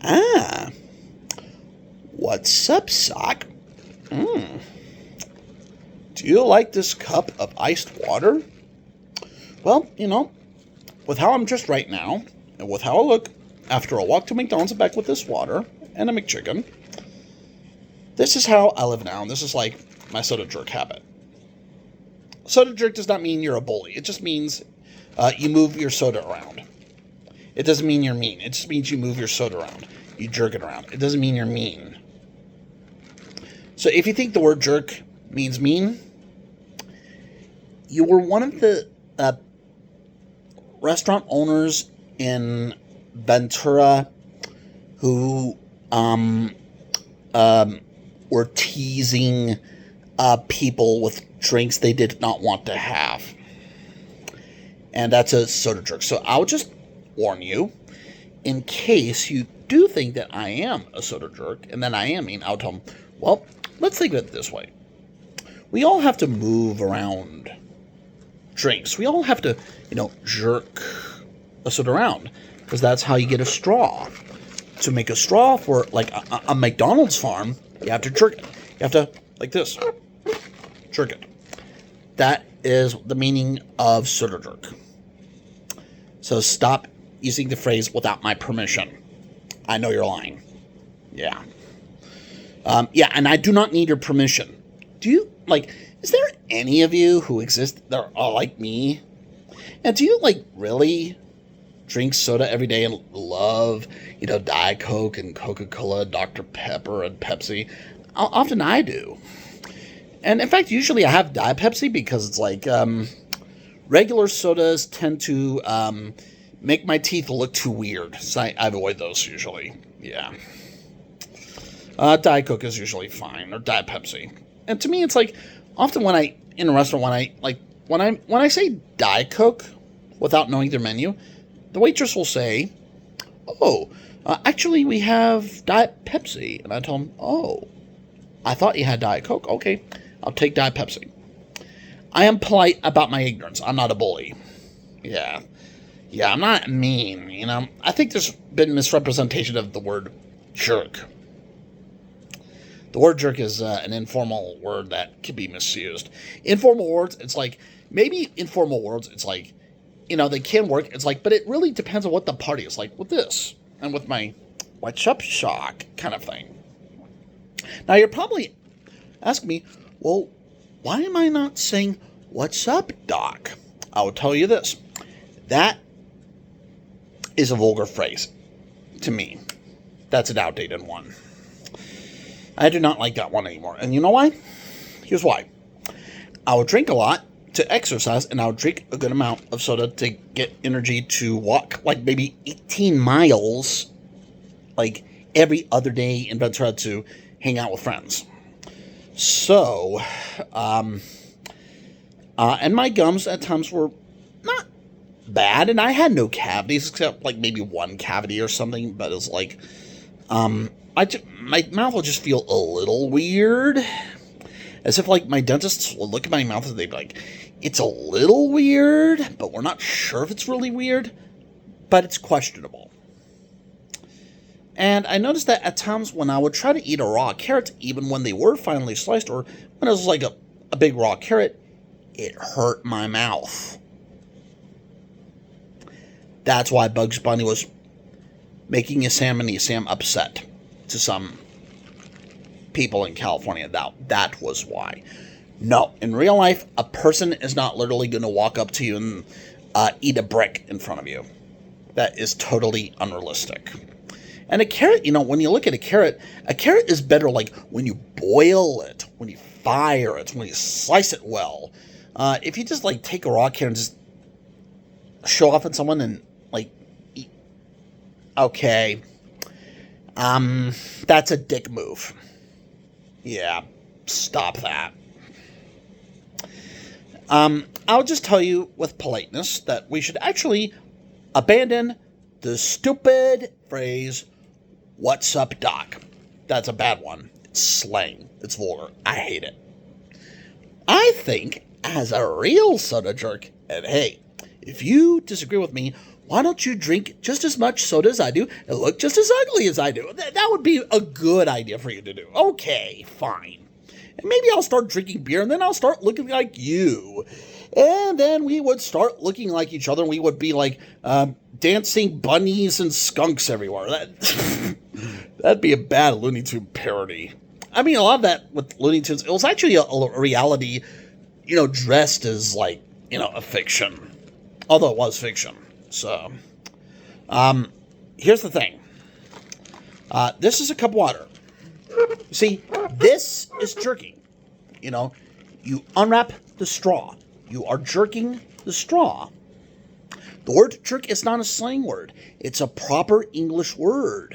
Ah. What's up, Sock? Do you like this cup of iced water? Well, with how I'm dressed right now, and with how I look after a walk to McDonald's and back with this water and a McChicken, this is how I live now, and this is like my soda jerk habit. Soda jerk does not mean you're a bully. It just means you move your soda around. It doesn't mean you're mean. It just means you move your soda around. You jerk it around. It doesn't mean you're mean. So if you think the word jerk means mean, you were one of the restaurant owners in Ventura who were teasing people with drinks they did not want to have. And that's a soda jerk. So I'll just warn you, in case you do think that I am a soda jerk, and then I am mean, I'll tell them, well, let's think of it this way. We all have to move around drinks. We all have to, jerk a soda around, because that's how you get a straw. To make a straw for, like, a McDonald's farm, you have to jerk it. You have to, like this, jerk it. That is the meaning of soda jerk. So stop using the phrase without my permission. I know you're lying. Yeah. And I do not need your permission. Do you, is there any of you who exist that are like me? And do you, really drink soda every day and love, Diet Coke and Coca-Cola, Dr. Pepper and Pepsi? Often I do. And in fact, usually I have Diet Pepsi because it's regular sodas tend to make my teeth look too weird. So I avoid those usually. Yeah. Diet Coke is usually fine, or Diet Pepsi. And to me, it's often when I, in a restaurant, when I say Diet Coke without knowing their menu, the waitress will say, oh, actually we have Diet Pepsi. And I tell them, oh, I thought you had Diet Coke. Okay, I'll take Diet Pepsi. I am polite about my ignorance. I'm not a bully. Yeah, I'm not mean, I think there's been misrepresentation of the word jerk. The word jerk is an informal word that can be misused. Informal words, it's maybe informal words, it's they can work. It's but it really depends on what the party is like with this. And with my what's up shock kind of thing. Now you're probably asking me, well, why am I not saying what's up, Doc? I will tell you this. That is a vulgar phrase to me. That's an outdated one. I do not like that one anymore. And you know why? Here's why. I will drink a lot to exercise, and I'll drink a good amount of soda to get energy to walk maybe 18 miles every other day in Ventura to hang out with friends. So, and my gums at times were not bad, and I had no cavities except maybe one cavity or something, but it's my mouth will just feel a little weird, as if my dentists will look at my mouth and they'd be like, it's a little weird, but we're not sure if it's really weird, but it's questionable. And I noticed that at times when I would try to eat a raw carrot, even when they were finely sliced, or when it was a big raw carrot, it hurt my mouth. That's why Bugs Bunny was making Yosemite Sam upset to some people in California. That was why. No, in real life, a person is not literally going to walk up to you and eat a brick in front of you. That is totally unrealistic. And a carrot, when you look at a carrot is better when you boil it, when you fire it, when you slice it well. If you just take a raw carrot and just show off at someone and eat, okay, that's a dick move. Yeah, stop that. I'll just tell you with politeness that we should actually abandon the stupid phrase, what's up, Doc? That's a bad one. It's slang. It's vulgar. I hate it. I think, as a real soda jerk, and hey, if you disagree with me, why don't you drink just as much soda as I do and look just as ugly as I do? That would be a good idea for you to do. Okay, fine. And maybe I'll start drinking beer and then I'll start looking like you. And then we would start looking like each other and we would be like dancing bunnies and skunks everywhere. That'd be a bad Looney Tune parody. I mean, a lot of that with Looney Tunes, it was actually a reality, dressed as like, a fiction. Although it was fiction. So, here's the thing. This is a cup of water. See, this is jerking. You unwrap the straw. You are jerking the straw. The word jerk is not a slang word. It's a proper English word.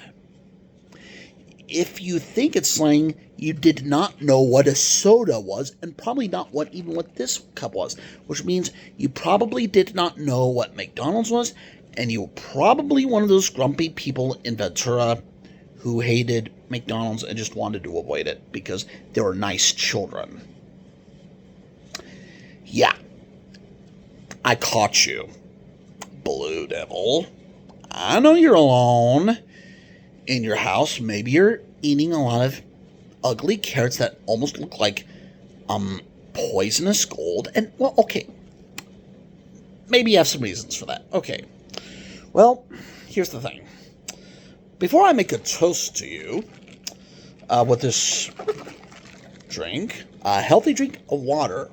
If you think it's slang, you did not know what a soda was, and probably not even what this cup was, which means you probably did not know what McDonald's was, and you were probably one of those grumpy people in Ventura who hated McDonald's and just wanted to avoid it because they were nice children. Yeah. I caught you, Blue Devil. I know you're alone in your house. Maybe you're eating a lot of ugly carrots that almost look like poisonous gold. And, well, okay. Maybe you have some reasons for that. Okay. Well, here's the thing. Before I make a toast to you with this drink, a healthy drink of water,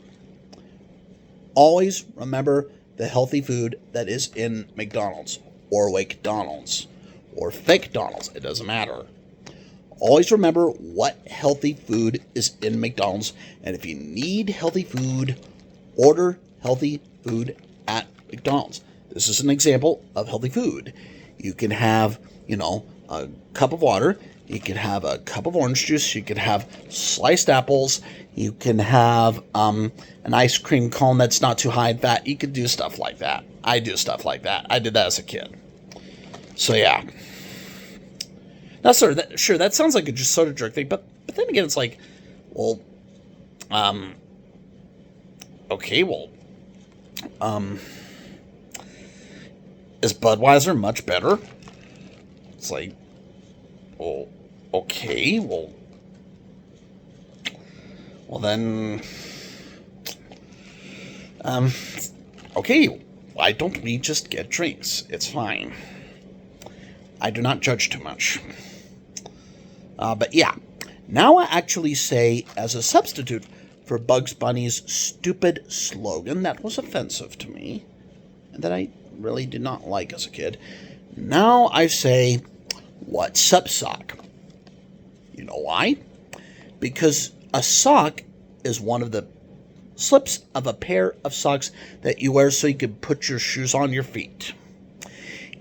always remember the healthy food that is in McDonald's or Wake-Donald's or Fake-Donald's. It doesn't matter. Always remember what healthy food is in McDonald's. And if you need healthy food, order healthy food at McDonald's. This is an example of healthy food. You can have, a cup of water. You can have a cup of orange juice. You can have sliced apples. You can have an ice cream cone that's not too high in fat. You could do stuff like that. I do stuff like that. I did that as a kid. So, yeah. Now, sir, that sounds like a just soda jerk thing, but then again, it's like, well, okay, well, is Budweiser much better? It's like, well, okay, well then, okay, why don't we just get drinks? It's fine. I do not judge too much. But yeah, now I actually say, as a substitute for Bugs Bunny's stupid slogan that was offensive to me, and that I really did not like as a kid, now I say, what's up, sock? You know why? Because a sock is one of the slips of a pair of socks that you wear so you can put your shoes on your feet.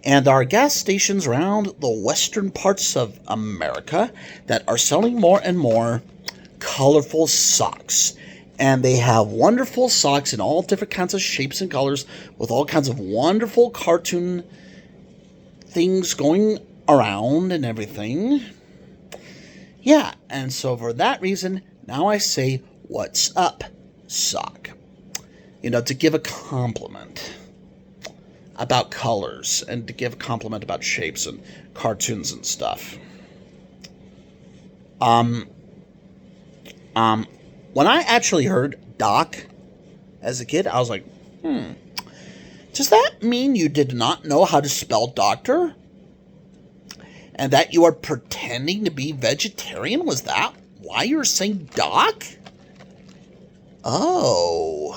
And there are gas stations around the western parts of America that are selling more and more colorful socks. And they have wonderful socks in all different kinds of shapes and colors with all kinds of wonderful cartoon things going around and everything. Yeah, and so for that reason, now I say, what's up, sock? To give a compliment about colors and to give a compliment about shapes and cartoons and stuff. When I actually heard Doc as a kid, I was like, does that mean you did not know how to spell doctor? And that you are pretending to be vegetarian? Was that why you were saying Doc? Oh,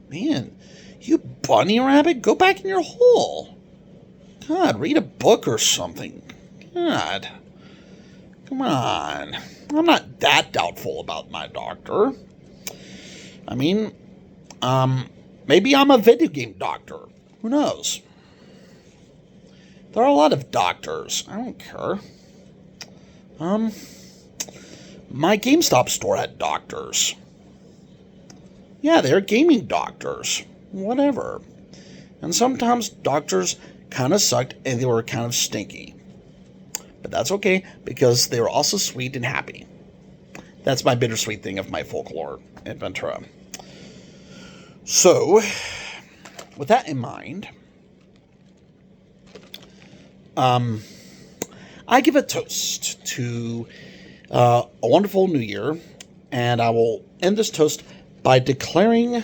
man. You bunny rabbit, go back in your hole. God, read a book or something. God. Come on. I'm not that doubtful about my doctor. I mean, maybe I'm a video game doctor. Who knows? There are a lot of doctors. I don't care. My GameStop store had doctors. Yeah, they're gaming doctors. Whatever. And sometimes doctors kind of sucked and they were kind of stinky. But that's okay because they were also sweet and happy. That's my bittersweet thing of my folklore in Ventura. So, with that in mind, I give a toast to a wonderful new year, and I will end this toast by declaring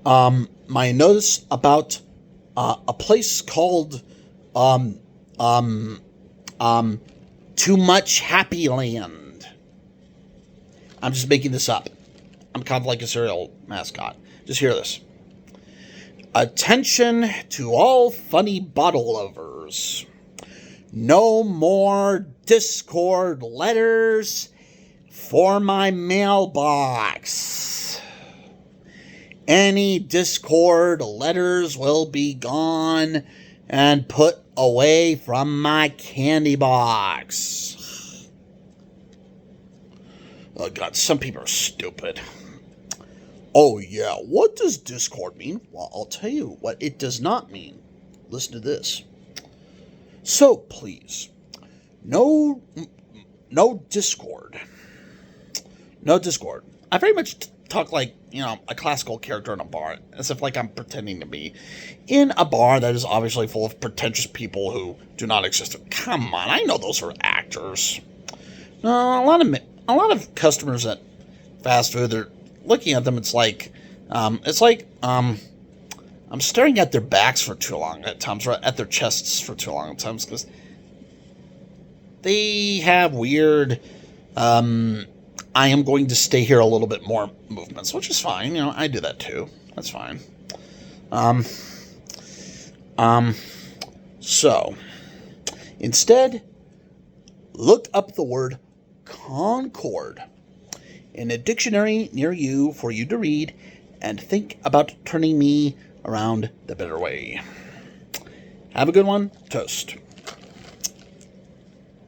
my notice about a place called Too Much Happy Land. I'm just making this up. I'm kind of like a cereal mascot. Just hear this. Attention to all funny bottle lovers. No more Discord letters for my mailbox. Any Discord letters will be gone and put away from my candy box. Oh God, some people are stupid. Oh yeah, what does Discord mean? Well, I'll tell you what it does not mean. Listen to this. So please, no Discord. No Discord. I very much talk like, a classical character in a bar, as if like I'm pretending to be in a bar that is obviously full of pretentious people who do not exist. Come on, I know those are actors. No, a lot of customers at fast food, they're looking at them. It's like I'm staring at their backs for too long at times, or at their chests for too long at times, because they have weird I am going to stay here a little bit more movements, which is fine. I do that too. That's fine. So instead, look up the word Concord in a dictionary near you for you to read, and think about turning me around the better way. Have a good one. Toast.